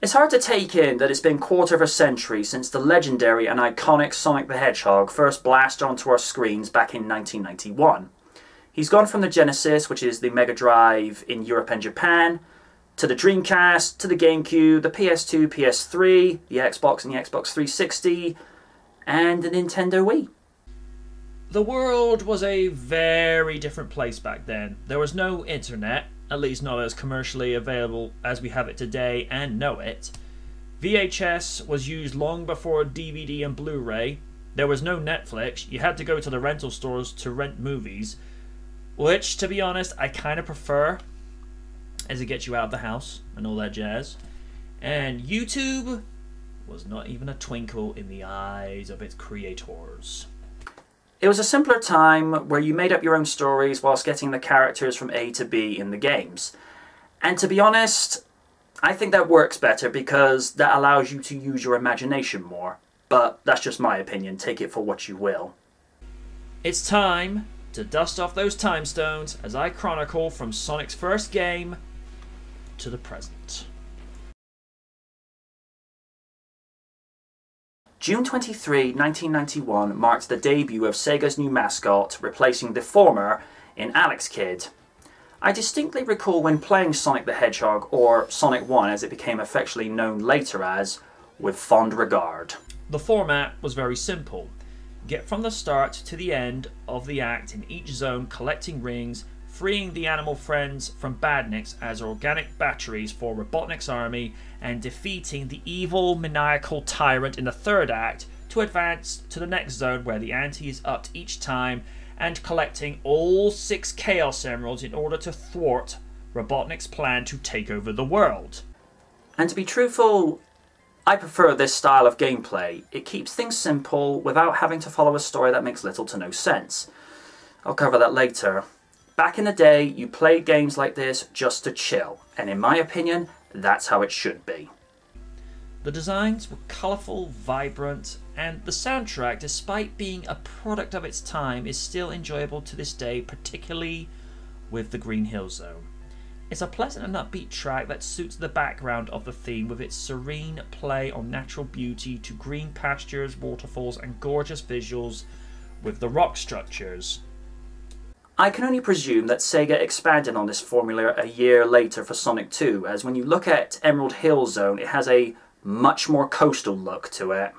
It's hard to take in that it's been quarter of a century since the legendary and iconic Sonic the Hedgehog first blasted onto our screens back in 1991. He's gone from the Genesis, which is the Mega Drive in Europe and Japan, to the Dreamcast, to the GameCube, the PS2, PS3, the Xbox and the Xbox 360, and the Nintendo Wii. The world was a very different place back then. There was no internet, at least not as commercially available as we have it today and know it. VHS was used long before DVD and Blu-ray. There was no Netflix. You had to go to the rental stores to rent movies, which, to be honest, I kind of prefer, as it gets you out of the house and all that jazz. And YouTube was not even a twinkle in the eyes of its creators. It was a simpler time where you made up your own stories whilst getting the characters from A to B in the games. And to be honest, I think that works better because that allows you to use your imagination more. But that's just my opinion, take it for what you will. It's time to dust off those time stones as I chronicle from Sonic's first game to the present. June 23, 1991 marked the debut of Sega's new mascot, replacing the former in Alex Kidd. I distinctly recall when playing Sonic the Hedgehog, or Sonic 1 as it became affectionately known later as, with fond regard. The format was very simple. Get from the start to the end of the act in each zone collecting rings, freeing the animal friends from badniks as organic batteries for Robotnik's army, and defeating the evil maniacal tyrant in the third act to advance to the next zone where the ante is upped each time, and collecting all 6 Chaos Emeralds in order to thwart Robotnik's plan to take over the world. And to be truthful, I prefer this style of gameplay. It keeps things simple without having to follow a story that makes little to no sense. I'll cover that later. Back in the day, you played games like this just to chill, and in my opinion, that's how it should be. The designs were colourful, vibrant, and the soundtrack, despite being a product of its time, is still enjoyable to this day, particularly with the Green Hill Zone. It's a pleasant and upbeat track that suits the background of the theme with its serene play on natural beauty to green pastures, waterfalls, and gorgeous visuals with the rock structures. I can only presume that Sega expanded on this formula a year later for Sonic 2, as when you look at Emerald Hill Zone, it has a much more coastal look to it.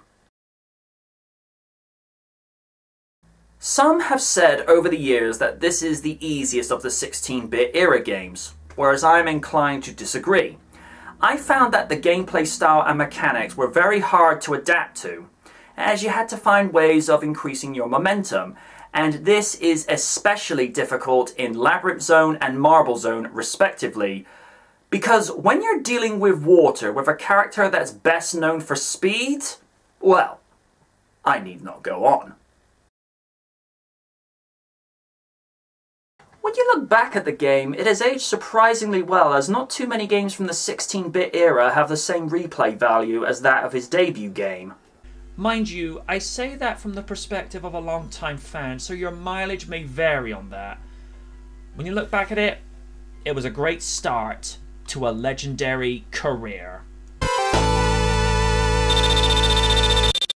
Some have said over the years that this is the easiest of the 16-bit era games, whereas I am inclined to disagree. I found that the gameplay style and mechanics were very hard to adapt to, as you had to find ways of increasing your momentum, and this is especially difficult in Labyrinth Zone and Marble Zone respectively, because when you're dealing with water with a character that's best known for speed, well, I need not go on. When you look back at the game, it has aged surprisingly well, as not too many games from the 16-bit era have the same replay value as that of his debut game. Mind you, I say that from the perspective of a long-time fan, so your mileage may vary on that. When you look back at it, it was a great start to a legendary career.